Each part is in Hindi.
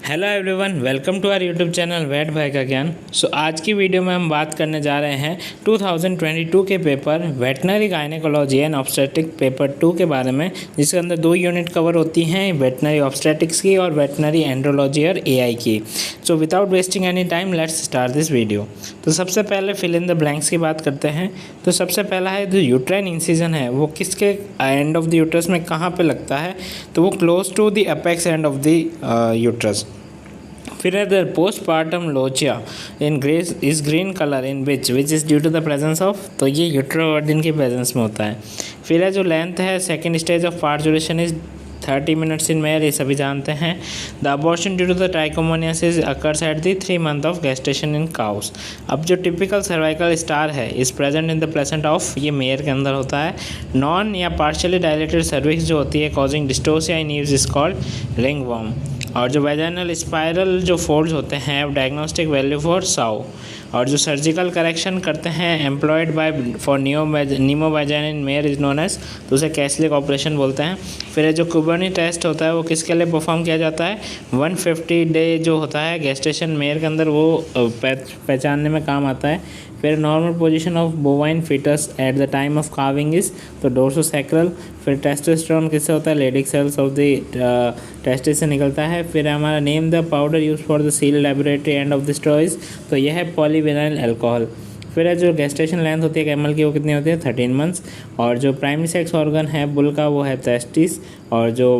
Hello everyone, welcome to our YouTube channel वेट भाई का ज्ञान। आज की वीडियो में हम बात करने जा रहे हैं 2022 के paper veterinary gynaecology and obstetric paper 2 के बारे में, जिसके अंदर 2 यूनिट कवर होती हैं, वेटनरी ऑब्स्टेट्रिक्स की और वेटनरी एंड्रोलॉजी और एआई की। So without wasting any time let's start this video. तो सबसे पहले फिल इन द ब्लैंक्स की बात करते हैं। तो सबसे पहला है जो यूट्राइन इंसिजन है वो किसके एंड ऑफ द यूट्रस में कहाँ पे लगता है, तो वो close to the apex end of the uterus. फिर है the postpartum lochia in grace is green colour in which is due to the presence of, तो ये यूट्रोवर्डिन की प्रेजेंस में होता है। फिर है जो लेंथ है second stage of parturition is 30 minutes in mare, ये सभी जानते हैं। The abortion due to the trichomoniasis occurs at the 3 month of gestation in cows. अब जो टिपिकल सर्वाइकल स्टार है is present in the placenta of, ये मेयर के अंदर होता है। नॉन या पार्शियली डायलेटेड सर्विक्स जो होती है causing dystocia in eaves is called ringworm. और जो वेजाइनल स्पाइरल जो फोल्ड्स होते हैं डायग्नोस्टिक वैल्यू फॉर साउ। और जो सर्जिकल करेक्शन करते हैं employed by for pneumovagina in mare is known as, तो उसे कैसलिक ऑपरेशन बोलते हैं। फिर जो कुबर्नी टेस्ट होता है वो किसके लिए परफॉर्म किया जाता है, 150 डे जो होता है गेस्टेशन मेयर के अंदर, वो पहचानने में काम आता है। फिर normal position of bovine fetus at the time of calving is, तो डोर्सोसैक्रल। फिर टेस्टोस्टेरोन किससे होता है, Leydig cells of the testis से निकलता है। फिर हमारा name the powder use for the seal laboratory end of the storage, तो यह है पॉलीविनाइल अल्कोहल। फिर है जो गेस्टेशन लेंथ होती है कैमल की वो कितनी होती है, 13 मंथ्स। और जो प्राइमरी सेक्स ऑर्गन है बुल का वो है टेस्टिस। और जो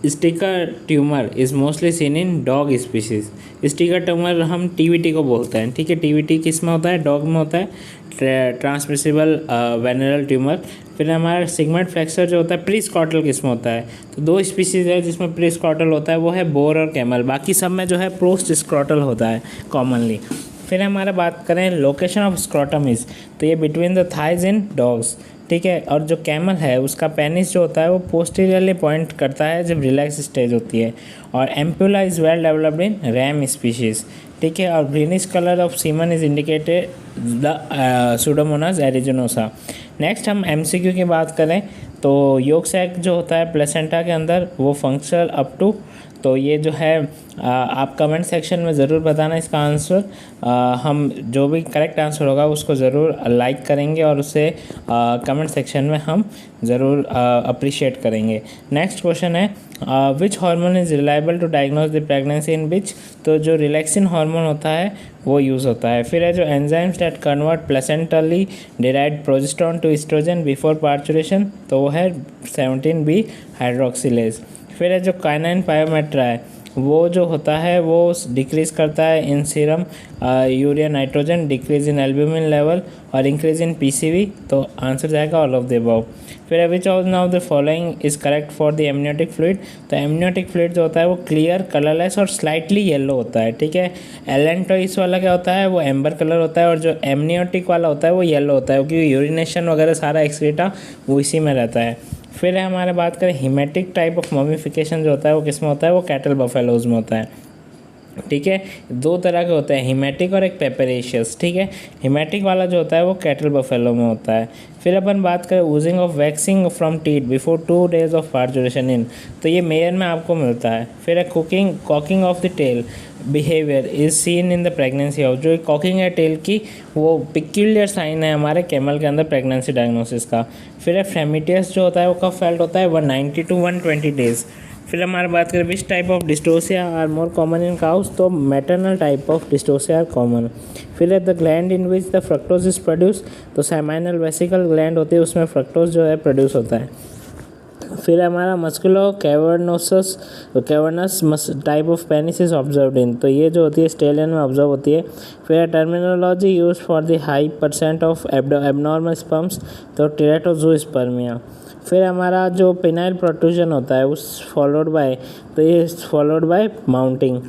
sticker tumour is mostly seen in dog species. Sticker tumour हम टीवीटी को बोलते हैं, ठीक है। टीवीटी किस में होता है, डॉग में होता है, ट्रांसमिसिबल वेनरल ट्यूमर। फिर हमारा सिगमेंट फ्लेक्सर जो होता है प्री स्कॉटल किस में होता है, तो 2 स्पीसीज है जिसमें प्री स्कॉटल होता है, वो है बोर और कैमल। बाकी सब में जो है पोस्ट स्क्रॉटल होता है कॉमनली। फिर हमारा बात करें लोकेशन ऑफ स्क्रॉटम इज, तो ये between the thighs in dogs, ठीक है। और जो कैमल है उसका पेनिस जो होता है वो पोस्टीरियरली पॉइंट करता है जब रिलैक्स स्टेज होती है। और ampulla is well developed in RAM species, ठीक है। और greenish colour of semen is indicated the Pseudomonas एरिजिनोसा। Next हम एमसीक्यू की बात करें तो योग सैक जो होता है प्लेसेंटा के अंदर वो फंक्शनल अप टू, तो ये जो है आप कमेंट सेक्शन में ज़रूर बताना इसका आंसर। हम जो भी करेक्ट आंसर होगा उसको ज़रूर लाइक करेंगे और उसे कमेंट सेक्शन में हम ज़रूर अप्रिशिएट करेंगे। नेक्स्ट क्वेश्चन है which hormone is reliable to diagnose the pregnancy in which, तो जो रिलैक्सिन हार्मोन होता है वो यूज़ होता है। फिर है जो enzymes that convert placentally derived progesterone to estrogen before parturition, तो वो है 17B हाइड्रोक्सिलेज। फिर है जो काइनाइन पायोमेट्रा है वो जो होता है वो डिक्रीज़ करता है इन serum urea nitrogen, decrease in albumin level और इंक्रीज इन पीसीवी, तो आंसर जाएगा ऑल ऑफ द अबव। फिर which of now the following is correct for the amniotic fluid, तो एमनियोटिक फ्लूइड जो होता है वो क्लियर कलरलेस और स्लाइटली येलो होता है, ठीक है। एलेंटोइस वाला क्या होता है वो एम्बर कलर होता है, और जो एमनियोटिक वाला होता है वो येलो होता है क्योंकि यूरिनेशन वगैरह सारा एक्सक्रीटा वो इसी में रहता है। फिर हमारे बात करें हिमेटिक टाइप ऑफ मॉमिफिकेशन जो होता है वो किस में होता है, वो कैटल बफेलोज में होता है, ठीक है। 2 तरह के होते हैं, हिमेटिक और एक पेपरेशियस, ठीक है। हिमेटिक वाला जो होता है वो कैटल बफेलो में होता है। फिर अपन बात करें using of waxing from teeth before 2 days of parturition in, तो ये मेयर में आपको मिलता है। फिर cocking of the tail behaviour is seen in the pregnancy of, जो कॉकिंग है टेल की वो पिक्यूलियर साइन है हमारे कैमल के अंदर प्रेगनेंसी डायग्नोसिस का। फिर फ्रेमिटियस जो होता है वो कब फेल्ट होता है, 190 to 120 डेज। फिर हमारी बात करें which type of dystocia are more common in cows, तो maternal type of dystocia are common. फिर है the gland in which the fructose is produce, तो सेमाइनल वेसिकल ग्लैंड होती है उसमें फ्रक्टोज जो है प्रोड्यूस होता है। फिर हमारा मस्कुलो cavernous type of penis is observed in, तो ये जो होती है स्टेलियन में ऑब्जर्व होती है। फिर terminology use for the high % of abnormal sperms, तो टेरेटोजोस्पर्मिया। फिर हमारा जो पेनाइल प्रोट्रूजन होता है उस फॉलोड बाय, तो ये फॉलोड बाय माउंटिंग।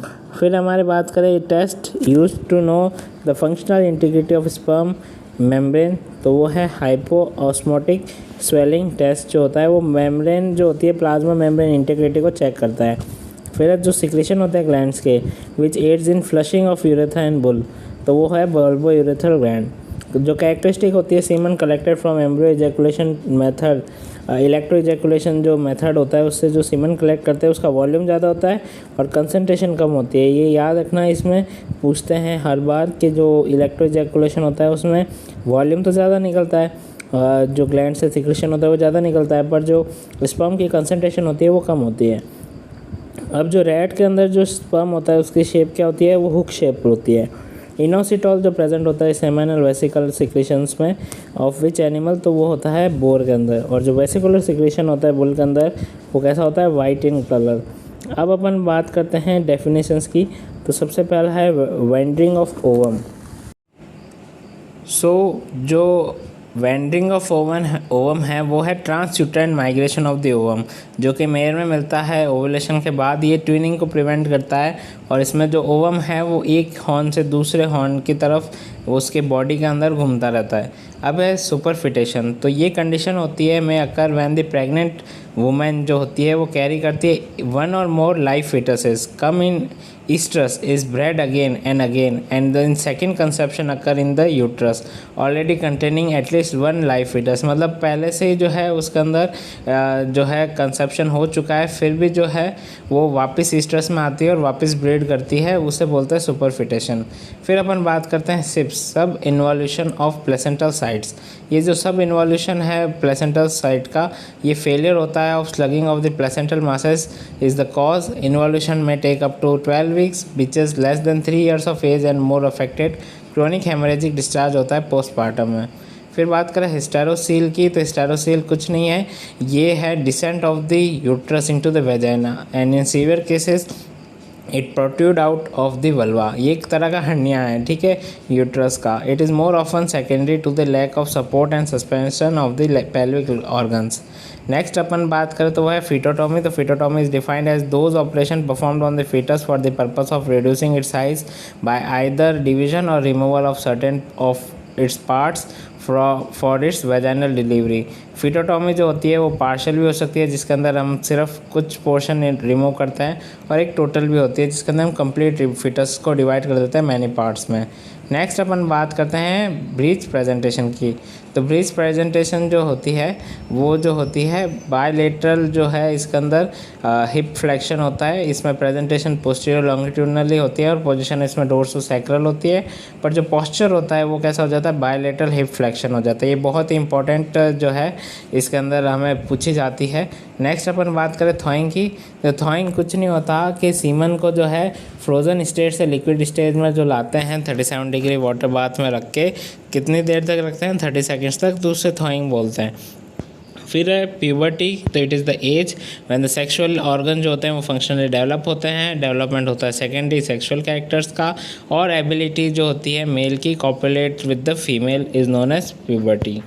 फिर हमारे बात करें test use to know the functional integrity of sperm membrane, तो वो है हाइपोऑस्मोटिक स्वेलिंग टेस्ट जो होता है वो मेम्ब्रेन जो होती है प्लाज्मा मेम्ब्रेन इंटीग्रिटी को चेक करता है। फिर जो सिक्रेशन होते हैं ग्लैंड्स के which aids in flushing of urethra and bull, तो वो है बल्बो यूरेथ्रल ग्लैंड। जो कैरेक्टरिस्टिक होती है semen collected from embryo ejaculation method electro ejaculation जो मेथड होता है उससे जो सीमन कलेक्ट करते हैं उसका वॉल्यूम ज़्यादा होता है और कंसंट्रेशन कम होती है। ये याद रखना, इसमें पूछते हैं हर बार कि जो इलेक्ट्रो इजैकुलेशन होता है उसमें वॉल्यूम तो ज़्यादा निकलता है, जो ग्लैंड से सिक्रेशन होता है वो ज़्यादा निकलता है, पर जो स्पर्म की कंसंट्रेशन होती है वो कम होती है। अब जो रैट के अंदर जो स्पर्म होता है उसकी शेप क्या होती है, वो हुक शेप होती है। इनोसिटॉल जो प्रेजेंट होता है सेमिनल वेसिकल सिक्रेशंस में ऑफ विच एनिमल, तो वो होता है बोर के अंदर। और जो वेसिकुलर सिक्रेशन होता है बुल के अंदर वो कैसा होता है, वाइट इन कलर। अब अपन बात करते हैं डेफिनेशंस की। तो सबसे पहला है वेंडरिंग ऑफ ओवम। जो वेंडरिंग ऑफ ओवम है वो है ट्रांसयूट्राइन माइग्रेशन ऑफ द ओवम, जो कि मेल में मिलता है ओवुलेशन के बाद। ये ट्विनिंग को प्रिवेंट करता है और इसमें जो ओवम है वो एक हॉर्न से दूसरे हॉर्न की तरफ उसके बॉडी के अंदर घूमता रहता है। अब है सुपरफिटेशन। तो ये कंडीशन होती है may occur when the pregnant women जो होती है वो कैरी करती है one or more live fetuses come in estrus is bred again and then second conception occur in the uterus already containing at least one live fetus। मतलब पहले से ही जो है उसके अंदर जो है कंसेप्शन हो चुका है, फिर भी जो है वो वापस ईस्ट्रस में आती है और वापस ब्रीड करती है, उसे बोलते हैं सुपरफिटेशन। फिर अपन बात करते हैं सिप्स, सब इन्वॉल्यूशन ऑफ प्लेसेंटल साइट्स। ये जो सब इन्वॉल्यूशन है प्लेसेंटल साइट का, ये फेलियर होता है of sloughing of the placental masses is the cause. Involution में take up to 12 weeks, bitches less than 3 years of age and more affected। Chronic haemorrhagic discharge होता है पोस्टपार्टम में। फिर बात करें हिस्टेरोसील की, तो हिस्टेरोसील कुछ नहीं है, ये है descent of the uterus into the vagina and in severe cases it protrude out of the vulva. ये एक तरह का हर्निया है, ठीक है, यूट्रस का। It is more often secondary to the lack of support and suspension of the pelvic organs. Next अपन बात करें तो वह है फीटोटॉमी। तो fetotomy is defined as those operation performed on the fetus for the purpose of reducing its size by either division or removal of certain of its parts for its vaginal delivery. Fetotomy जो होती है वो पार्शल भी हो सकती है, जिसके अंदर हम सिर्फ कुछ पोर्शन रिमूव करते हैं, और एक टोटल भी होती है जिसके अंदर हम कंप्लीट फीटस को डिवाइड कर देते हैं मैनी पार्ट्स में। नेक्स्ट अपन बात करते हैं ब्रीच प्रेजेंटेशन की। तो ब्रीच प्रेजेंटेशन जो होती है वो जो होती है बायलेटरल जो है, इसके अंदर हिप फ्लेक्शन होता है। इसमें प्रेजेंटेशन पोस्टीरियर लॉन्गिट्यूडनली होती है और पोजीशन इसमें डोर्सोसैक्रल होती है, पर जो पॉस्चर होता है वो कैसा हो जाता है, बायलेटरल हिप फ्लेक्शन हो जाता है। ये बहुत ही इंपॉर्टेंट जो है इसके अंदर हमें पूछी जाती है। नेक्स्ट अपन बात करें थॉइंग की। तो थॉइंग कुछ नहीं होता कि सीमन को जो है फ्रोज़न स्टेट से लिक्विड स्टेज में जो लाते हैं 37 डिग्री वाटर बाथ में रख के, कितनी देर तक रखते हैं, 30 सेकेंड्स तक, तो उससे थॉइंग बोलते हैं। फिर है प्यूबर्टी। तो it is the age when the sexual organ जो होते हैं वो फंक्शनली डेवलप होते हैं। डेवलपमेंट होता है सेकेंडरी सेक्सुअल कैरेक्टर्स का, और एबिलिटी जो होती है मेल की copulate with the female is known as puberty.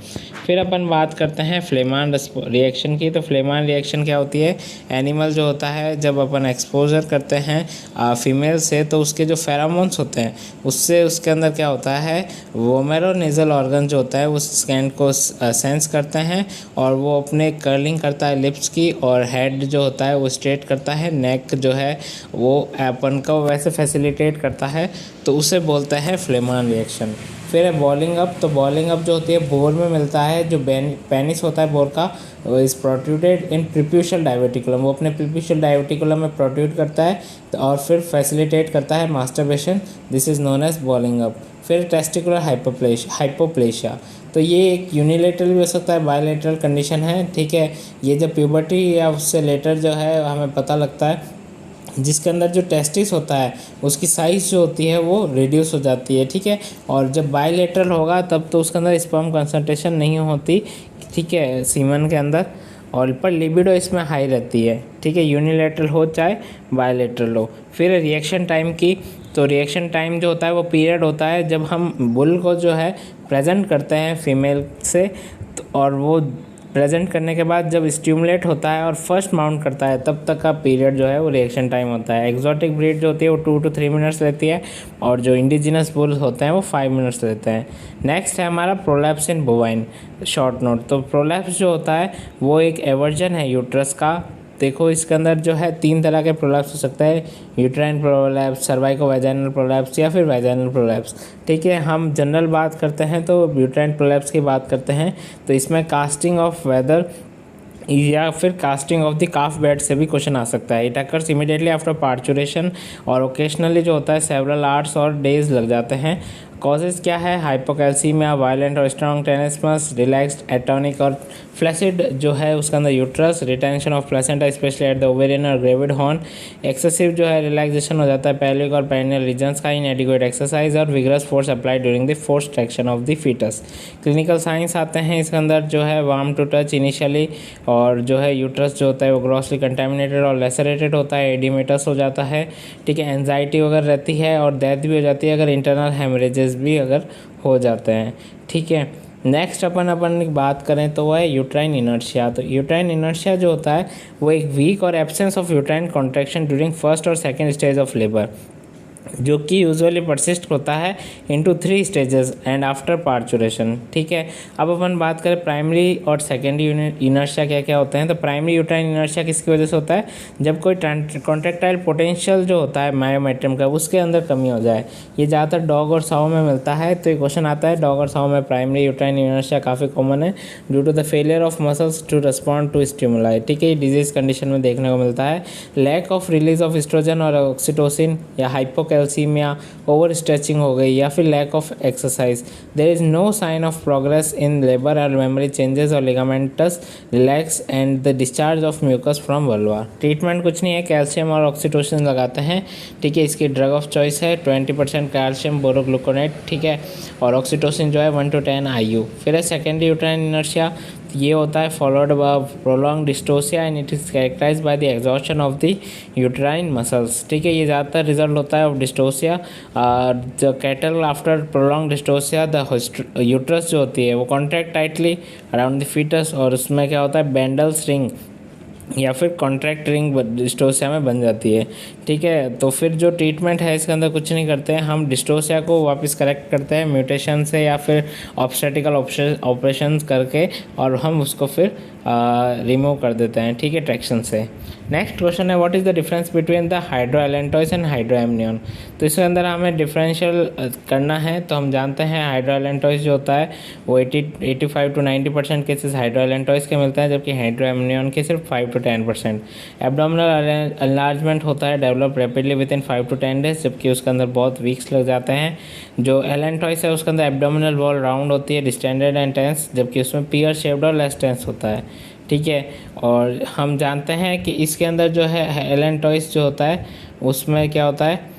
फिर अपन बात करते हैं फ्लेमान रिएक्शन की। तो फ्लेमान रिएक्शन क्या होती है, एनिमल जो होता है जब अपन एक्सपोजर करते हैं फीमेल से, तो उसके जो फेरामोन्स होते हैं उससे उसके अंदर क्या होता है, वोमेरोनेजल ऑर्गन जो होता है वो स्कैन को सेंस करते हैं और वो अपने कर्लिंग करता है लिप्स की, और हेड जो होता है वो स्ट्रेट करता है, नेक जो है वो अपन को वैसे फैसिलिटेट करता है, तो उसे बोलते हैं फ्लेमान रिएक्शन। फिर है बॉलिंग अप। तो बॉलिंग अप जो होती है बोर में मिलता है, जो पेनिस होता है बोर का, वो इज़ प्रोट्रूडेड इन प्रीप्यूशियल डायवर्टिकुलम, वो अपने प्रीप्यूशियल डायवर्टिकुलम में प्रोट्रूड करता है और फिर फैसिलिटेट करता है masturbation, this is known as balling up. फिर टेस्टिकुलर हाइपोप्लेशिया। तो ये एक यूनिलेटरल भी हो सकता है, बायलेटरल कंडीशन है, ठीक है। ये जब प्यूबर्टी या उससे लेटर जो है हमें पता लगता है, जिसके अंदर जो टेस्टिस होता है उसकी साइज़ जो होती है वो रिड्यूस हो जाती है, ठीक है। और जब बायलेटरल होगा तब तो उसके अंदर स्पर्म कंसंट्रेशन नहीं होती, ठीक है, सीमन के अंदर, और पर लिबिडो इसमें हाई रहती है, ठीक है, यूनिलेटरल हो चाहे बायलेटरल हो। फिर रिएक्शन टाइम की। तो रिएक्शन टाइम जो होता है वो पीरियड होता है जब हम बुल को जो है प्रेजेंट करते हैं फीमेल से, तो और वो प्रेजेंट करने के बाद जब स्टिमुलेट होता है और फर्स्ट माउंट करता है तब तक का पीरियड जो है वो रिएक्शन टाइम होता है। एक्जॉटिक ब्रीड जो होती है वो 2 to 3 मिनट्स लेती है, और जो इंडिजिनस बुल होते हैं वो 5 मिनट्स लेते हैं। नेक्स्ट है हमारा प्रोलैप्स इन बोवाइन, शॉर्ट नोट। तो प्रोलैप्स जो होता है वो एक एवर्जन है यूट्रस का। देखो इसके अंदर जो है 3 तरह के प्रोलैप्स हो सकता है, यूट्राइन प्रोलैप्स, सर्वाइको वैजाइनल प्रोलैप्स या फिर वैजाइनल प्रोलैप्स, ठीक है। हम जनरल बात करते हैं तो यूट्राइन प्रोलैप्स की बात करते हैं। तो इसमें कास्टिंग ऑफ वेदर या फिर casting of the calf bed से भी क्वेश्चन आ सकता है। It occurs immediately after parturition और ओकेशनली जो होता है सेवरल आवर्स और डेज लग जाते हैं। कॉजेज़ क्या है? हाइपोकैल्सीमिया, वायलेंट और स्ट्रॉन्ग टेनिसमस, रिलैक्स्ड एटोनिक और फ्लैसिड जो है उसके अंदर uterus, retention of placenta specially at the ovarian और ग्रेविड हॉर्न, एक्सेसिव जो है रिलैक्सेशन हो जाता है पेल्विक और पेरिनियल रीजन्स का, इनएडिक्वेट एक्सरसाइज और vigorous force apply during the force traction of the fetus. Clinical signs आते हैं इसके अंदर जो है वार्म टू टच इनिशियली, और जो है यूट्रस जो होता है वो ग्रॉसली कंटेमिनेटेड और लेसरेटेड होता है, एडिमेटस हो जाता है, ठीक है, एंजाइटी वगैरह रहती है और डेथ भी हो जाती है अगर इंटरनल हेमरेजेस भी अगर हो जाते हैं, ठीक है। नेक्स्ट अपन बात करें तो वह है यूट्राइन इनर्शिया। तो यूट्राइन इनर्शिया जो होता है वो एक वीक और absence of uterine contraction during first और सेकेंड स्टेज ऑफ लेबर, जो कि यूजुअली परसिस्ट होता है into 3 stages and after parturition, ठीक है। अब अपन बात करें प्राइमरी और सेकेंडरी इनर्शिया क्या क्या होते हैं। तो प्राइमरी यूट्राइन इनर्शिया किसकी वजह से होता है? जब कोई कॉन्ट्रैक्टाइल पोटेंशियल जो होता है मायोमेट्रियम का उसके अंदर कमी हो जाए। ये ज़्यादातर डॉग और साउ में मिलता है, तो ये क्वेश्चन आता है डॉग और साउ में प्राइमरी यूट्राइन इनर्शिया काफ़ी कॉमन है due to the failure of muscles to respond to stimuli, ठीक है। ये डिजीज़ कंडीशन में देखने को मिलता है। Lack of release of oestrogen और ऑक्सीटोसिन या हाइपोकैल्सीमिया, ओवर स्ट्रेचिंग हो गई या फिर lack of exercise. There is no sign of progress in labour और मेमोरी चेंजेस और ligaments relax and the discharge of mucus from vulva. Treatment कुछ नहीं है, कैल्शियम और ऑक्सीटोसिन लगाते हैं, ठीक है। इसकी ड्रग ऑफ चॉइस है 20% कैल्शियम बोरोग्लूकोनेट, ठीक है, और ऑक्सीटोसिन जो है 1 to 10 IU। फिर है सेकेंडरी यूट्राइन इनर्शिया, ये होता है followed by prolong dystocia and it is characterised by the exhaustion of the uterine muscles, ठीक है। ये ज़्यादातर रिजल्ट होता है of dystocia. The cattle after prolong dystocia the uterus जो होती है वो contract tightly around the fetus, और उसमें क्या होता है बेंडल्स रिंग या फिर कॉन्ट्रैक्ट रिंग डिस्टोसिया में बन जाती है, ठीक है। तो फिर जो ट्रीटमेंट है इसके अंदर कुछ नहीं करते हैं, हम डिस्टोसिया को वापस करेक्ट करते हैं म्यूटेशन से या फिर ऑब्स्टेटिकल ऑपरेशंस करके, और हम उसको फिर रिमूव कर देते हैं, ठीक है, ट्रैक्शन से। नेक्स्ट क्वेश्चन है what is the difference between the hydroallantois and hydroamnion. तो इसके अंदर हमें डिफरेंशियल करना है। तो हम जानते हैं हाइड्रोएलेंटॉइस जो होता है वो 85 to 90% केसेस हाइड्रोएलेंटॉइस के मिलते हैं, जबकि हाइड्रोएमनियन के सिर्फ 5 to 10%। एब्डोमिनल एनलार्जमेंट होता है develop rapidly with in 5 to 10 days, जबकि उसके अंदर बहुत वीक्स लग जाते हैं। जो एलेंटॉइस है उसके अंदर एब्डोमिनल वॉल राउंड होती है, डिस्टेंडेड एंड टेंस, जबकि उसमें पियर शेप्ड और लेस टेंस होता है, ठीक है। और हम जानते हैं कि इसके अंदर जो है एलेंटॉइस जो होता है उसमें क्या होता है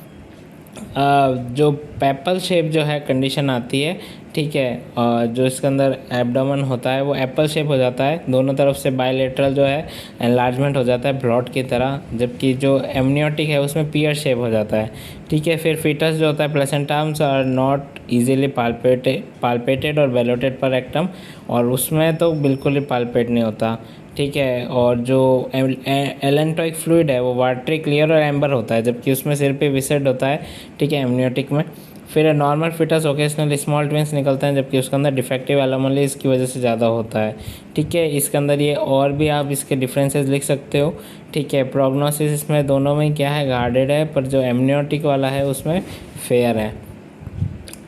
जो पेपल शेप जो है कंडीशन आती है, ठीक है, और जो इसके अंदर एब्डोमेन होता है वो एप्पल शेप हो जाता है, दोनों तरफ से बायलेटरल जो है एनलार्जमेंट हो जाता है ब्रॉड की तरह, जबकि जो एमनियोटिक है उसमें पियर शेप हो जाता है, ठीक है। फिर फीटस जो होता है प्लेसेंटाम्स आर नॉट इजीली पाल्पेटेड और वेलोटेड पर रेक्टम, और उसमें तो बिल्कुल ही पाल्पेट नहीं होता, ठीक है। और जो एलेंटॉइक फ्लूइड है वो वाटरी, क्लियर और एम्बर होता है, जबकि उसमें सिर पे विसेड होता है, ठीक है, एमनियोटिक में। फिर normal fetus occasional small twins निकलते हैं, जबकि उसके अंदर डिफेक्टिव एलोमली इसकी वजह से ज़्यादा होता है, ठीक है। इसके अंदर ये और भी आप इसके डिफरेंसेस लिख सकते हो, ठीक है। प्रोग्नोसिस इसमें दोनों में क्या है गार्डेड है, पर जो एमनियोटिक वाला है उसमें फेयर है।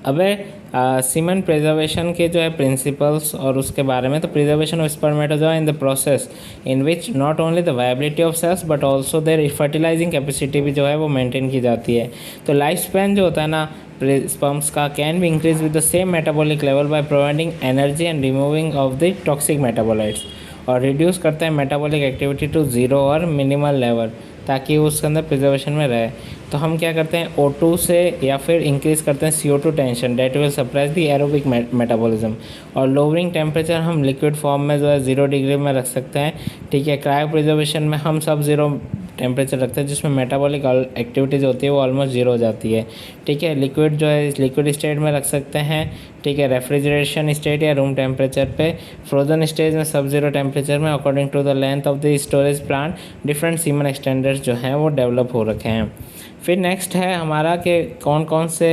अबे सीमन प्रिजर्वेशन के जो है प्रिंसिपल्स और उसके बारे में, तो preservation of spermatozoa in the process in which not only the viability of cells but also their fertilising capacity भी जो है वो मेंटेन की जाती है। तो लाइफ स्पैन जो होता है ना स्पर्म्स का can be increase with the same metabolic level by providing energy and removing of the toxic metabolites, और रिड्यूस करते हैं मेटाबॉलिक एक्टिविटी टू ज़ीरो और मिनिमल लेवल, ताकि उसके अंदर प्रिजर्वेशन में रहे। तो हम क्या करते हैं O2 से या फिर इंक्रीज़ करते हैं CO2 tension that will suppress the aerobic metabolism, और लोअरिंग टेम्परेचर हम लिक्विड फॉर्म में जो है 0 डिग्री में रख सकते हैं, ठीक है। क्रायो प्रिजर्वेशन में हम सब 0 टेम्परेचर रखते हैं, जिसमें मेटाबॉलिक एक्टिविटी जो होती है वो ऑलमोस्ट 0 हो जाती है, ठीक है। लिक्विड जो है लिक्विड स्टेट में रख सकते हैं, ठीक है, रेफ्रिजरेशन स्टेट या रूम टेम्परेचर पे। फ्रोजन स्टेज में सब 0 टेम्परेचर में according to the length of the storage plant different semen extenders जो हैं वो डेवलप हो रखे हैं। फिर नेक्स्ट है हमारा कि कौन कौन से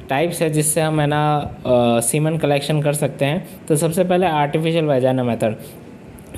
टाइप्स है जिससे हम है ना सीमन कलेक्शन कर सकते हैं। तो सबसे पहले आर्टिफिशियल वेजाइना मेथड,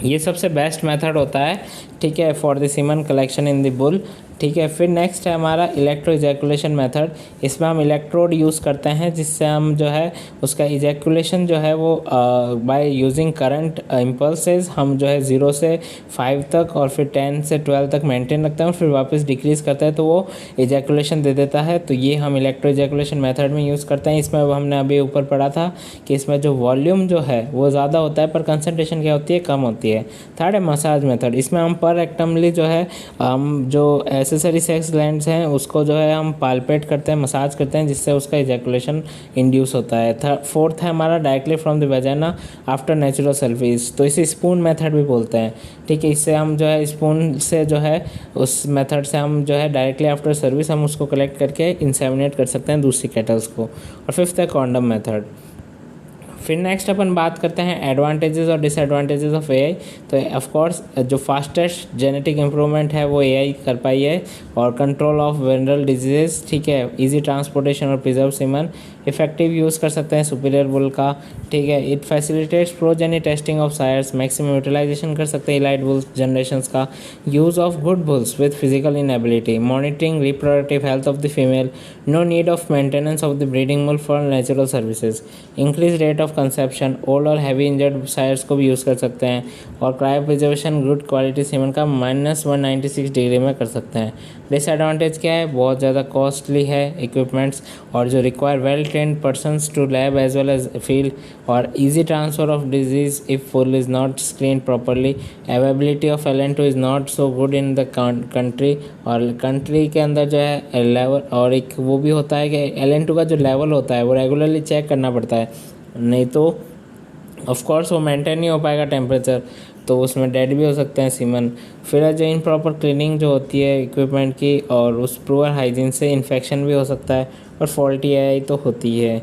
ये सबसे बेस्ट मेथड होता है, ठीक है, for the semen collection in the bull. ठीक है। फिर नेक्स्ट है हमारा इलेक्ट्रो इजैकुलेशन मेथड। इसमें हम इलेक्ट्रोड यूज़ करते हैं जिससे हम जो है उसका इजैकुलेशन जो है वो बाय यूजिंग करंट इम्पल्सेस हम जो है 0 से 5 तक और फिर 10 से 12 तक मेंटेन रखते हैं और फिर वापस डिक्रीज़ करता है तो वो इजैकुलेशन दे देता है। तो ये हम इलेक्ट्रो इजैकुलेशन मेथड में यूज़ करते हैं। इसमें हमने अभी ऊपर पढ़ा था कि इसमें जो वॉल्यूम जो है वो ज़्यादा होता है पर कंसनट्रेशन क्या होती है, कम होती है। थर्ड है मसाज मेथड। इसमें हम पर रेक्टमली जो है हम जो एसेसरी सेक्स ग्लैंड्स हैं उसको जो है हम पाल्पेट करते हैं, मसाज करते हैं जिससे उसका इजैकुलेशन इंड्यूस होता है। फोर्थ है हमारा directly from the vagina after natural service. तो इसे स्पून मेथड भी बोलते हैं। ठीक है, इससे हम जो है स्पून से जो है उस मेथड से हम जो है डायरेक्टली आफ्टर सर्विस हम उसको कलेक्ट करके इंसेमिनेट कर सकते हैं दूसरी कैटल्स को। और फिफ्थ है कॉन्डम मेथड। फिर नेक्स्ट अपन बात करते हैं एडवांटेजेस और डिसएडवांटेजेस ऑफ एआई। तो ऑफ कोर्स जो फास्टेस्ट जेनेटिक इंप्रूवमेंट है वो एआई कर पाई है और कंट्रोल ऑफ वेनरल डिजीजेस, ठीक है, इजी ट्रांसपोर्टेशन और प्रिजर्व सीमन, इफेक्टिव यूज़ कर सकते हैं सुपीरियर बुल का, ठीक है। It facilitates progeny testing of sires, maximum utilisation कर सकते हैं इलाइट बुल्स जनरेशंस का, use of good bulls with physical inability, monitoring reproductive health of the female, no need of maintenance of the breeding bull for natural services, increase rate of conception, old और हैवी इंजर्ड सायर्स को भी यूज़ कर सकते हैं और cryo preservation good quality semen का -196 डिग्री में कर सकते हैं। डिसएडवांटेज क्या है, बहुत ज़्यादा कॉस्टली है इक्विपमेंट्स और जो require well trained persons to lab as well as field और easy transfer of disease if bull is not screen properly, availability of LN2 is not so good in the country और कंट्री के अंदर जो है लेवल और एक वो भी होता है कि LN2 का जो लेवल होता है वो रेगुलरली चेक करना पड़ता है, नहीं तो ऑफ कोर्स वो मेंटेन नहीं हो पाएगा टेम्परेचर, तो उसमें डेड भी हो सकते हैं सीमन। फिर जो इनप्रॉपर क्लीनिंग जो होती है इक्विपमेंट की और उस पुअर हाइजीन से इन्फेक्शन भी हो सकता है और फॉल्टी एआई तो होती है।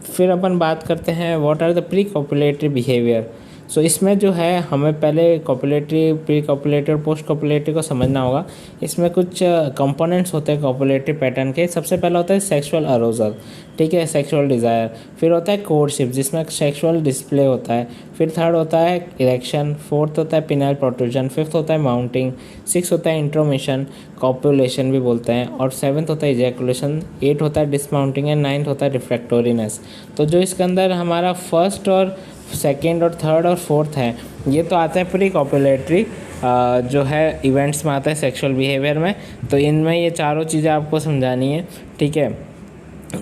फिर अपन बात करते हैं what are the pre copulatory behaviour. So इसमें जो है हमें पहले कॉपुलेटरी, प्री कॉपुलेटरी और पोस्ट कॉपुलेटरी को समझना होगा। इसमें कुछ कंपोनेंट्स होते हैं कॉपुलेटरी पैटर्न के। सबसे पहला होता है सेक्सुअल अरोजल, ठीक है, सेक्सुअल डिज़ायर। फिर होता है कोर्टशिप जिसमें सेक्सुअल डिस्प्ले होता है। फिर थर्ड होता है इरेक्शन, फोर्थ होता है पिनाइल प्रोट्रूजन, फिफ्थ होता है माउंटिंग, सिक्स होता है इंट्रोमिशन, कॉपुलेशन भी बोलते हैं, और सेवन्थ होता है इजैकुलेशन, एट होता है डिसमाउंटिंग एंड नाइन्थ होता है रिफ्रैक्टोरीनेस। तो जो इसके अंदर हमारा फर्स्ट और सेकेंड और थर्ड और फोर्थ है ये तो आता है प्री कॉपुलेटरी जो है इवेंट्स में आता है सेक्सुअल बिहेवियर में। तो इनमें ये चारों चीज़ें आपको समझानी है, ठीक है।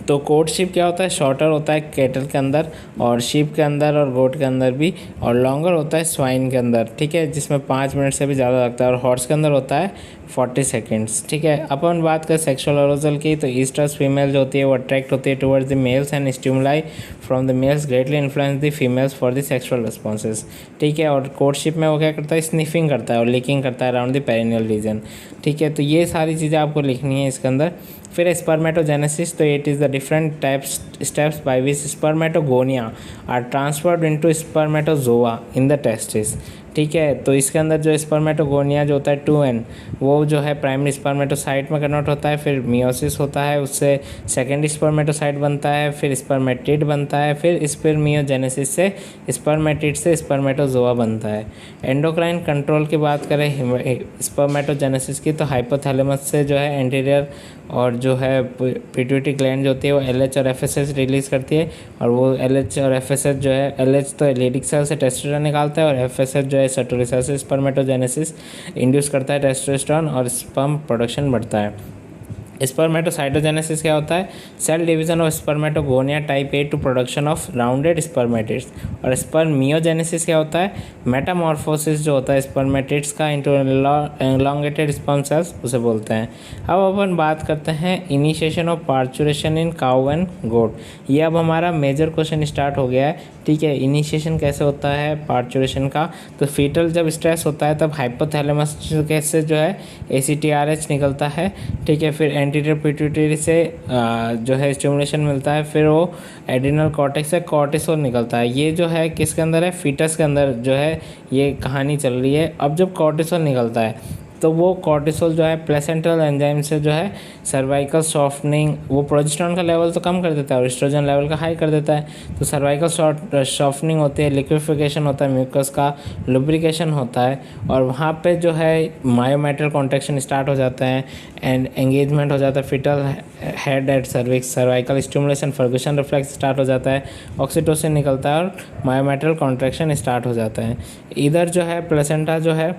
तो कोर्टशिप क्या होता है, शॉर्टर होता है कैटल के अंदर और शीप के अंदर और गोट के अंदर भी, और लॉन्गर होता है स्वाइन के अंदर, ठीक है, जिसमें 5 मिनट से भी ज़्यादा लगता है, और हॉर्स के अंदर होता है 40 सेकेंड्स, ठीक है। अपन बात करें सेक्सुअल अरोजल की तो ईस्ट्रस फीमेल जो होती है वो अट्रैक्ट होती है towards the mails and stimuli from the mails greatly influence the females for the sexual responses, ठीक है। और कोर्टशिप में वो क्या करता है, स्निफिंग करता है और लीकिंग करता है अराउंड द पेरिनियल रीजन, ठीक है। तो ये सारी चीज़ें आपको लिखनी है इसके अंदर। फिर स्पर्मेटोजेनेसिस, तो it is the different types steps by which spermatogonia are transferred into spermatozoa in the testis, ठीक है। तो इसके अंदर जो स्पर्मेटोगोनिया जो होता है 2N वो जो है प्राइमरी स्पर्मेटोसाइट में कन्वर्ट होता है, फिर मियोसिस होता है, उससे सेकेंडरी स्पर्मेटोसाइट बनता है, फिर स्पर्मेटिड बनता है, फिर स्पर्मियोजेनेसिस से स्पर्मेटिड से स्पर्मेटोजोआ बनता है। एंडोक्राइन कंट्रोल की बात करें स्पर्मेटोजेनेसिस की तो हाइपोथैलेमस से जो है एंटीरियर और जो है पिट्यूटरी ग्लैंड जो होती है वो LH और FSH रिलीज़ करती है, और वो LH और FSH जो है LH तो लेडिक सेल से टेस्टोस्टेरोन निकालता है और FSH जो है सर्टोरी सेल से स्पर्मेटोजेनेसिस इंड्यूस करता है टेस्टोस्टेरोन और स्पर्म प्रोडक्शन बढ़ता है। स्पर्मेटोसाइटोजेनेसिस क्या होता है, cell division of spermatogonia type A to production of rounded spermatids. और स्पर्मियोजेनेसिस क्या होता है, मेटामॉर्फोसिस जो होता है स्पर्मेटिड्स का इंटू एलोंगेटेड स्पर्म सेल्स उसे बोलते हैं। अब अपन बात करते हैं initiation of parturition in cow and goat. ये अब हमारा मेजर क्वेश्चन स्टार्ट हो गया है, ठीक है। इनिशिएशन कैसे होता है पार्चुरेशन का, तो फीटल जब स्ट्रेस होता है तब हाइपोथैलेमस से जो है ACTRH निकलता है, ठीक है। फिर एंटीरियर पिट्यूटरी से जो है स्टिमुलेशन मिलता है, फिर वो एड्रिनल कॉर्टेक्स से कॉर्टिसोल निकलता है। ये जो है किसके अंदर है, फीटस के अंदर जो है ये कहानी चल रही है। अब जब कॉर्टिसोल निकलता है तो वो कॉर्टिसोल जो है प्लेसेंटल एंजाइम से जो है सर्वाइकल सॉफ्टनिंग, वो प्रोजेस्टेरॉन का लेवल तो कम कर देता है और एस्ट्रोजन लेवल का हाई कर देता है। तो सर्वाइकल सॉफ्टनिंग होती है, लिक्विफिकेशन होता है म्यूकस का, लुब्रिकेशन होता है और वहाँ पे जो है मायोमेट्रियल कॉन्ट्रैक्शन स्टार्ट हो जाता है एंड एंगेजमेंट हो जाता है fetal head at cervix, cervical stimulation, Ferguson reflex start हो जाता है, ऑक्सीटोसिन निकलता है और मायोमेट्रियल कॉन्ट्रैक्शन स्टार्ट हो जाता है। इधर जो है प्लेसेंटा जो है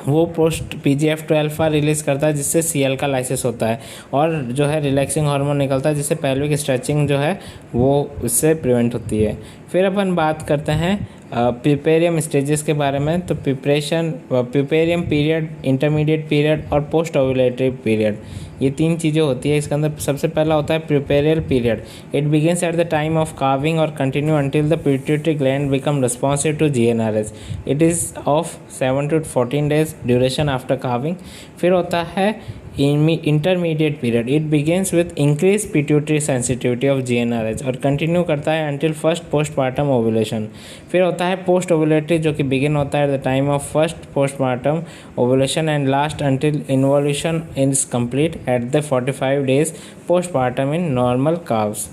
वो पोस्ट PGF2 अल्फा रिलीज़ करता है जिससे CL का लाइसिस होता है और जो है रिलैक्सिंग हार्मोन निकलता है जिससे पेल्विक स्ट्रेचिंग जो है वो उससे प्रिवेंट होती है। फिर अपन बात करते हैं प्रिपेरियम स्टेजेस के बारे में। तो प्रिपेरियम पीरियड, इंटरमीडिएट पीरियड और पोस्ट ओव्यूलेटरी पीरियड, ये 3 चीज़ें होती है। इसके अंदर सबसे पहला होता है puerperal period. It begins at the time of calving और continue until the pituitary gland become responsive to GnRH। It is of 7 to 14 days duration after calving. फिर होता है intermediate period. It begins with increase pituitary sensitivity of GnRH और कंटिन्यू करता है अंटिल फर्स्ट पोस्टमार्टम ओवुलेशन। फिर होता है पोस्ट ओवुलेटरी जो कि बिगिन होता है eight the time of first postmortem ovulation and last until involution is complete at the 45 days postmortem in normal calves.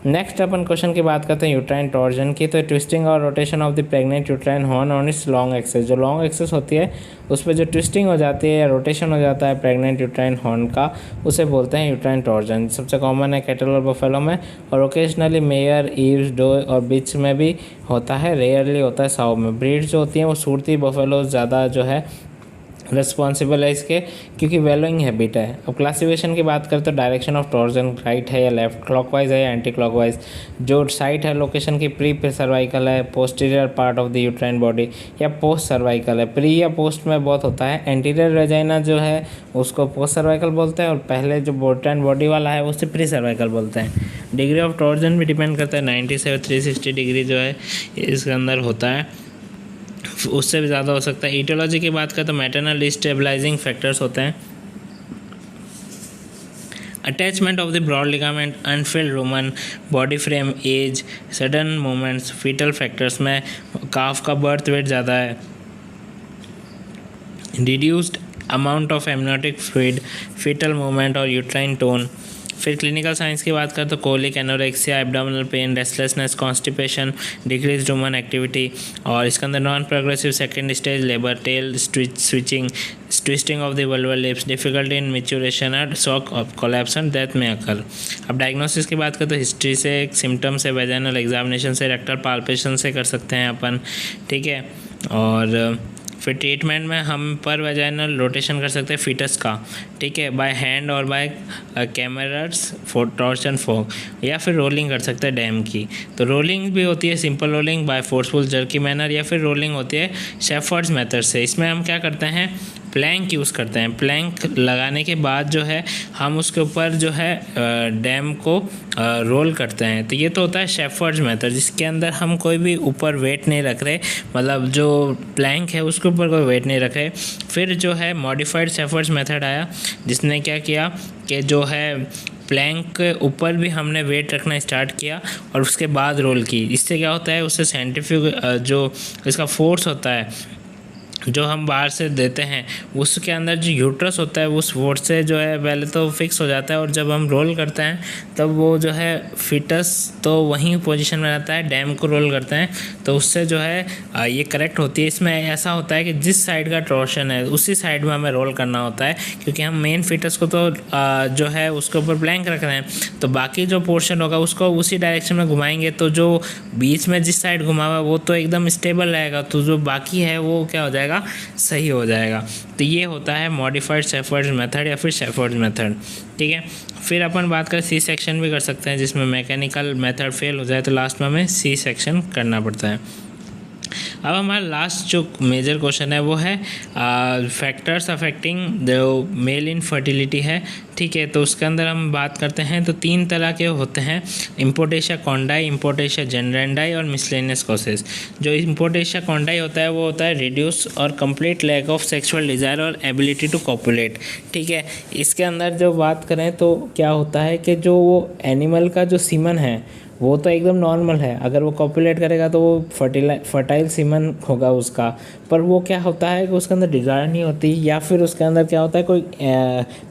Next upon question की बात करते हैं यूट्राइन टॉर्जन की। तो ट्विस्टिंग और rotation of the pregnant uterine horn on it's long axis, जो लॉन्ग एक्सेस होती है उस पर जो ट्विस्टिंग हो जाती है या रोटेशन हो जाता है प्रेग्नेंट यूट्राइन हॉर्न का, उसे बोलते हैं यूट्राइन टॉर्जन। सबसे कॉमन है कैटल और बफेलो में और ओकेजनली मेयर, ईव्स, डो और बिच में भी होता है, रेयरली होता है साउ में। ब्रीड्स जो होती हैं वो सूरती बफेलो ज़्यादा जो है रिस्पॉन्सिबल है इसके, क्योंकि वेलोइंग हैबिट है। अब क्लासिफिकेशन की बात करें तो डायरेक्शन ऑफ टॉर्जन राइट है या लेफ्ट, क्लॉकवाइज है या एंटी क्लॉकवाइज, जो साइट है लोकेशन की प्री सर्वाइकल है, posterior part of the uterine body या पोस्ट सर्वाइकल है। प्री या पोस्ट में बहुत होता है। एंटीरियर वेजाइना जो है उसको पोस्ट सर्वाइकल बोलते हैं और पहले जो यूट्राइन बॉडी वाला है उसे प्री सर्वाइकल बोलते हैं। डिग्री ऑफ टॉर्जन भी डिपेंड करता है, 90 से 360 डिग्री जो है इसके अंदर होता है, उससे भी ज़्यादा हो सकता है। ईटियोलॉजी की बात करें तो मैटरनल डिस्टेबलाइजिंग फैक्टर्स होते हैं, attachment of the broad ligament, unfilled rumen, body frame, age, sudden movements. Fetal factors में काफ का बर्थ वेट ज़्यादा है, reduced amount of amniotic fluid, fetal movement और यूट्राइन टोन। फिर क्लिनिकल साइंस की बात करें तो colic, anorexia, abdominal pain, restlessness, constipation, decrease rumen activity और इसके अंदर non progressive second stage labour, tail switching, twisting of the vulval lips, difficulty in maturation and shock of collapse and death में अकर। अब डायग्नोसिस की बात करें तो हिस्ट्री से, सिम्टम से, वेजाइनल एग्जामिनेशन से, रेक्टल पाल्पेशन से कर सकते हैं अपन, ठीक है। और फिर ट्रीटमेंट में हम पर वेजाइनल रोटेशन कर सकते हैं फीटस का, ठीक है, बाय हैंड और बाय कैमरास फॉर टॉर्चन फोक, या फिर रोलिंग कर सकते हैं डैम की। तो रोलिंग भी होती है simple rolling by forceful jerky manner, या फिर रोलिंग होती है शेफर्ड्स मेथड से। इसमें हम क्या करते हैं, प्लैंक यूज़ करते हैं। प्लैंक लगाने के बाद जो है हम उसके ऊपर जो है डैम को रोल करते हैं। तो ये तो होता है शेफर्ड्स मेथड, जिसके अंदर हम कोई भी ऊपर वेट नहीं रख रहे, मतलब जो प्लैंक है उसके ऊपर कोई वेट नहीं रख रहे। फिर जो है मॉडिफाइड शेफर्ड्स मेथड आया, जिसने क्या किया कि जो है प्लैंक के ऊपर भी हमने वेट रखना स्टार्ट किया और उसके बाद रोल की। इससे क्या होता है, उससे साइंटिफिक जो इसका फोर्स होता है जो हम बाहर से देते हैं, उसके अंदर जो यूट्रस होता है उस फोर्स से जो है पहले तो फिक्स हो जाता है और जब हम रोल करते हैं तब वो जो है फिटस तो वहीं पोजीशन में रहता है। डैम को रोल करते हैं तो उससे जो है ये करेक्ट होती है। इसमें ऐसा होता है कि जिस साइड का टॉर्शन है उसी साइड में हमें रोल करना होता है, क्योंकि हम मेन फिटस को तो जो है उसके ऊपर प्लैंक रख रहे हैं, तो बाकी जो पोर्शन होगा उसको उसी डायरेक्शन में घुमाएंगे, तो जो बीच में जिस साइड घुमा हुआ वो तो एकदम स्टेबल रहेगा, तो जो बाकी है वो क्या हो जाएगा, सही हो जाएगा। तो ये होता है मॉडिफाइड शेफर्ड्स मेथड या फिर शेफर्ड्स मेथड, ठीक है। फिर अपन बात करें सी सेक्शन भी कर सकते हैं, जिसमें मैकेनिकल मेथड फेल हो जाए तो लास्ट में हमें सी सेक्शन करना पड़ता है। अब हमारा लास्ट जो मेजर क्वेश्चन है वो है factors affecting the male infertility है, ठीक है। तो उसके अंदर हम बात करते हैं तो 3 तरह के होते हैं, इम्पोर्टेशिया कॉन्डाई, इम्पोर्टेशिया जेनरेंडाई और मिसलेनियस कॉसेस। जो इम्पोर्टेशिया कॉन्डाई होता है वो होता है रिड्यूस और complete lack of sexual desire और एबिलिटी टू कॉपुलेट, ठीक है। इसके अंदर जो बात करें तो क्या होता है कि जो वो एनिमल का जो सीमन है वो तो एकदम नॉर्मल है। अगर वो कॉपुलेट करेगा तो वो फर्टाइल सीमन होगा उसका, पर वो क्या होता है कि उसके अंदर डिज़ायर नहीं होती, या फिर उसके अंदर क्या होता है कोई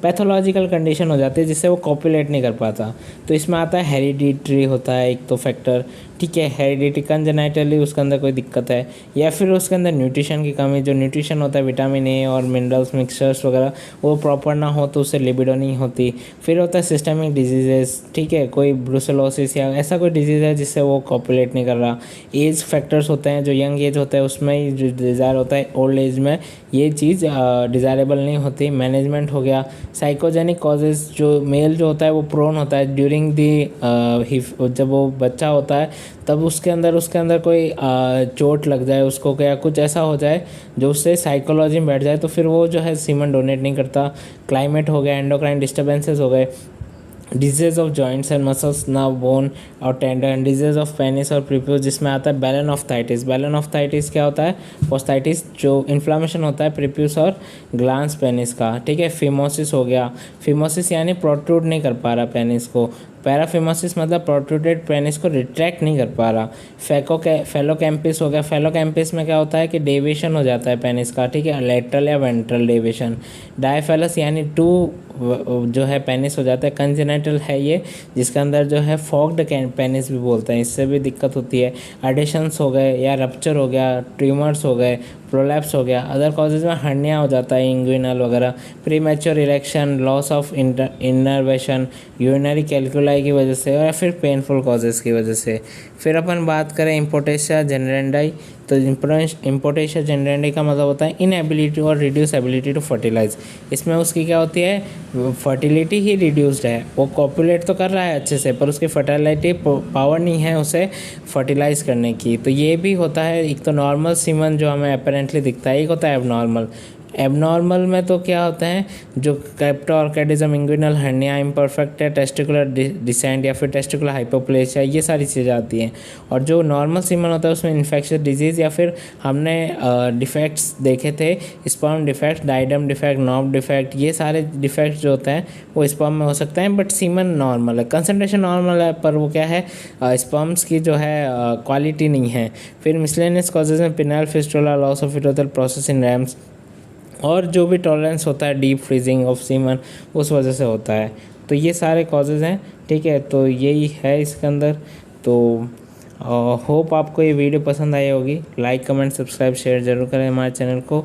पैथोलॉजिकल कंडीशन हो जाती है जिससे वो कॉपुलेट नहीं कर पाता। तो इसमें आता है हेरिडिटरी होता है एक तो फैक्टर, ठीक है, हेरिडिटी कंजेनाइटली उसके अंदर कोई दिक्कत है, या फिर उसके अंदर न्यूट्रिशन की कमी, जो न्यूट्रिशन होता है विटामिन ए और मिनरल्स मिक्सचर्स वगैरह वो प्रॉपर ना हो तो उससे लिबिडो नहीं होती। फिर होता है सिस्टमिक डिजीजेस, ठीक है, कोई ब्रुसेलोसिस या ऐसा कोई डिजीज़ है जिससे वो कॉपुलेट नहीं कर रहा। एज फैक्टर्स होते हैं, जो यंग एज होता है उसमें ही जो डिज़ायर होता है, ओल्ड एज में ये चीज़ डिज़ायरेबल नहीं होती। मैनेजमेंट हो गया। साइकोजेनिक कॉजेज़, जो मेल जो होता है वो प्रोन होता है ड्यूरिंग दी जब वो बच्चा होता है तब उसके अंदर कोई चोट लग जाए उसको, क्या कुछ ऐसा हो जाए जो उससे साइकोलॉजी में बैठ जाए, तो फिर वो जो है सीमन डोनेट नहीं करता। क्लाइमेट हो गया, एंडोक्राइन डिस्टर्बेंसेस हो गए, disease of joints and muscles, nerve, bone और टेंडन, डिजीज ऑफ पेनिस और प्रीप्यूस, जिसमें आता है बैलेनोफ्थाइटिस। बैलेनोफ्थाइटिस क्या होता है? पोस्टाइटिस, जो इन्फ्लामेशन होता है प्रीप्यूस और ग्लांस पेनिस का, ठीक है। फिमोसिस हो गया, फिमोसिस यानी प्रोट्रूड नहीं कर पा रहा पेनिस को। पैराफिमोसिस मतलब प्रोट्रूडेड पेनिस को रिट्रैक्ट नहीं कर पा रहा। फेलोकैम्पिस हो गया। फेलोकैम्पिस में क्या होता है कि डेविएशन हो जाता है पेनिस का, ठीक है, लेटरल या वेंट्रल डेविएशन। डायफेलस यानी टू जो है पेनिस हो जाता है। कंजेनाइटल है ये, जिसके अंदर जो है फॉग्ड पेनिस भी बोलते हैं, इससे भी दिक्कत होती है। एडिशंस हो गए या रप्चर हो गया, ट्यूमर्स हो गए, प्रोलैप्स हो गया। अदर कॉजेज में हर्निया हो जाता है, इंग्विनल वगैरह। Premature erection, loss of innervation, urinary कैल्कुलाई की वजह से, और फिर पेनफुल कॉजेज़ की वजह से। फिर अपन बात करें इम्पोटेशिया जेनेरेंडाई, तो इम्पोटेशिया जेनेरेंडाई का मतलब होता है इनएबिलिटी और रिड्यूस एबिलिटी टू फर्टिलाइज। इसमें उसकी क्या होती है, फर्टिलिटी ही रिड्यूस्ड है, वो कॉपुलेट तो कर रहा है अच्छे से पर उसकी फर्टिलिटी पावर नहीं है उसे फर्टिलाइज करने की। तो ये भी होता है। एक तो नॉर्मल सीमन जो हमें अपेरेंटली दिखता है, एक होता है एबनॉर्मल। एबनॉर्मल में तो क्या होता है, जो क्रेप्टोऑर्किडिज्म, इंग्विनल हर्निया, इम्परफेक्ट है, टेस्टिकुलर डिसेंट या फिर टेस्टिकुलर हाइपोप्लेसिया, ये सारी चीज़ें आती हैं। और जो नॉर्मल सीमन होता है उसमें इन्फेक्शियस डिजीज़ या फिर हमने डिफेक्ट्स देखे थे, sperm defect, diadem defect, knob defect, ये सारे डिफेक्ट्स जो होते हैं वो स्पर्म में हो सकते हैं। बट सीमन नॉर्मल है, कंसनट्रेशन नॉर्मल है, पर वो क्या है, स्पर्म्स की जो है क्वालिटी नहीं है। फिर मिसलेनियस कॉजेज में penile fistula, loss of urethral process in rams, और जो भी टॉलरेंस होता है डीप फ्रीजिंग ऑफ सीमन उस वजह से होता है। तो ये सारे कॉजेज़ हैं, ठीक है। तो यही है इसके अंदर। तो होप आपको ये वीडियो पसंद आई होगी। लाइक, कमेंट, सब्सक्राइब, शेयर ज़रूर करें हमारे चैनल को।